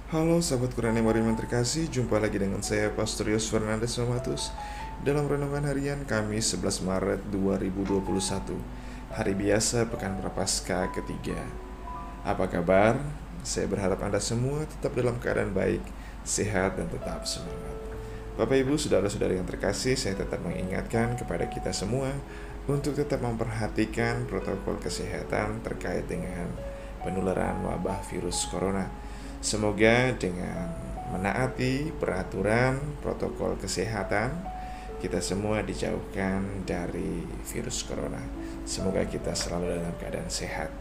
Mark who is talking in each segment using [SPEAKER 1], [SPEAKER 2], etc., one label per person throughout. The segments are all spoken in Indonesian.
[SPEAKER 1] Halo sahabat Quran yang beriman terkasih, jumpa lagi dengan saya Pastor Yos Fernandes Mamatus dalam renungan harian Kamis 11 Maret 2021, hari biasa Pekan Prapaskah ketiga. Apa kabar? Saya berharap Anda semua tetap dalam keadaan baik, sehat, dan tetap semangat. Bapak Ibu, saudara-saudari yang terkasih, saya tetap mengingatkan kepada kita semua untuk tetap memperhatikan protokol kesehatan terkait dengan penularan wabah virus corona. Semoga dengan menaati peraturan protokol kesehatan, kita semua dijauhkan dari virus corona. Semoga kita selalu dalam keadaan sehat.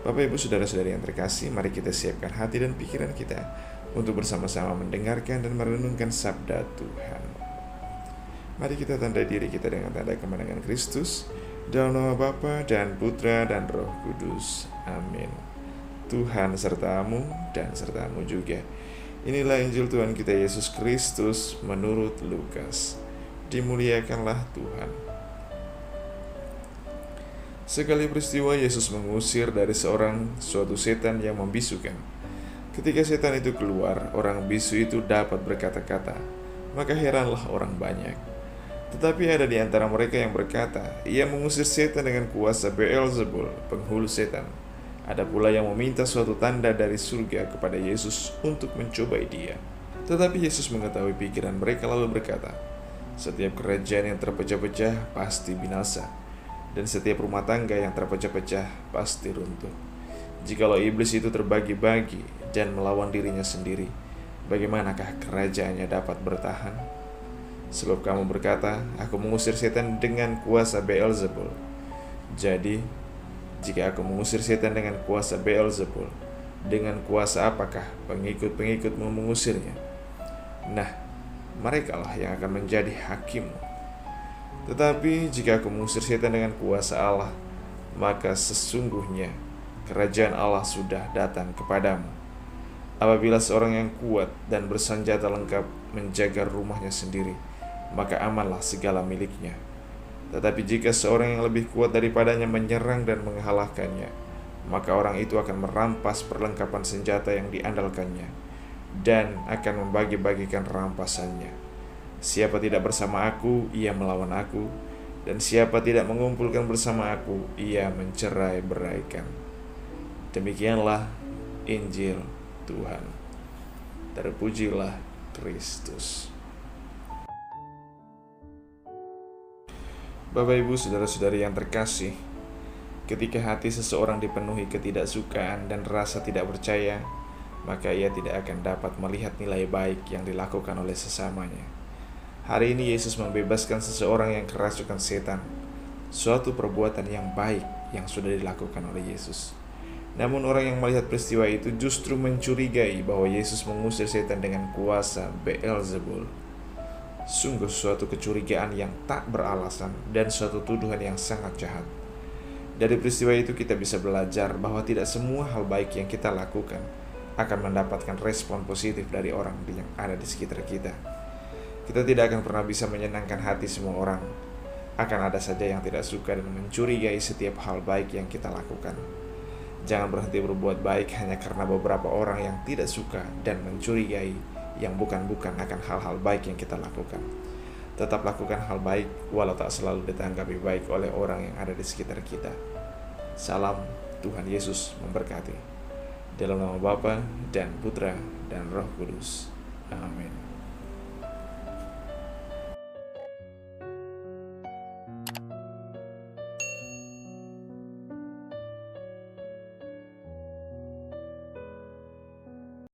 [SPEAKER 1] Bapak Ibu saudara-saudari yang terkasih, mari kita siapkan hati dan pikiran kita untuk bersama-sama mendengarkan dan merenungkan sabda Tuhan. Mari kita tandai diri kita dengan tanda kemenangan Kristus. Dalam nama Bapa dan Putra dan Roh Kudus. Amin. Tuhan sertamu dan sertamu juga. Inilah Injil Tuhan kita Yesus Kristus menurut Lukas. Dimuliakanlah Tuhan. Sekali peristiwa Yesus mengusir dari suatu setan yang membisukan. Ketika setan itu keluar, orang bisu itu dapat berkata-kata. Maka heranlah orang banyak. Tetapi ada di antara mereka yang berkata, ia mengusir setan dengan kuasa Beelzebul, penghulu setan. Ada pula yang meminta suatu tanda dari surga kepada Yesus untuk mencobai dia. Tetapi Yesus mengetahui pikiran mereka lalu berkata, setiap kerajaan yang terpecah-pecah pasti binasa, dan setiap rumah tangga yang terpecah-pecah pasti runtuh. Jikalau iblis itu terbagi-bagi dan melawan dirinya sendiri, bagaimanakah kerajaannya dapat bertahan? Sebab kamu berkata, aku mengusir setan dengan kuasa Beelzebul. Jadi, jika aku mengusir setan dengan kuasa Beelzebul, dengan kuasa apakah pengikut-pengikutmu mengusirnya? Nah, merekalah yang akan menjadi hakimmu. Tetapi jika aku mengusir setan dengan kuasa Allah, maka sesungguhnya kerajaan Allah sudah datang kepadamu. Apabila seorang yang kuat dan bersenjata lengkap menjaga rumahnya sendiri, maka amanlah segala miliknya. Tetapi jika seorang yang lebih kuat daripadanya menyerang dan mengalahkannya, maka orang itu akan merampas perlengkapan senjata yang diandalkannya dan akan membagi-bagikan rampasannya. Siapa tidak bersama aku, ia melawan aku, dan siapa tidak mengumpulkan bersama aku, ia mencerai-beraikan. Demikianlah Injil Tuhan. Terpujilah Kristus. Bapak Ibu saudara-saudari yang terkasih, ketika hati seseorang dipenuhi ketidaksukaan dan rasa tidak percaya, maka ia tidak akan dapat melihat nilai baik yang dilakukan oleh sesamanya. Hari ini Yesus membebaskan seseorang yang kerasukan setan, suatu perbuatan yang baik yang sudah dilakukan oleh Yesus. Namun orang yang melihat peristiwa itu justru mencurigai bahwa Yesus mengusir setan dengan kuasa Beelzebul. Sungguh suatu kecurigaan yang tak beralasan dan suatu tuduhan yang sangat jahat. Dari peristiwa itu kita bisa belajar bahwa tidak semua hal baik yang kita lakukan akan mendapatkan respon positif dari orang yang ada di sekitar kita. Kita tidak akan pernah bisa menyenangkan hati semua orang. Akan ada saja yang tidak suka dan mencurigai setiap hal baik yang kita lakukan. Jangan berhenti berbuat baik hanya karena beberapa orang yang tidak suka dan mencurigai yang bukan-bukan akan hal-hal baik yang kita lakukan. Tetap lakukan hal baik walau tak selalu ditanggapi baik oleh orang yang ada di sekitar kita. Salam, Tuhan Yesus memberkati. Dalam nama Bapa dan Putra dan Roh Kudus. Amin.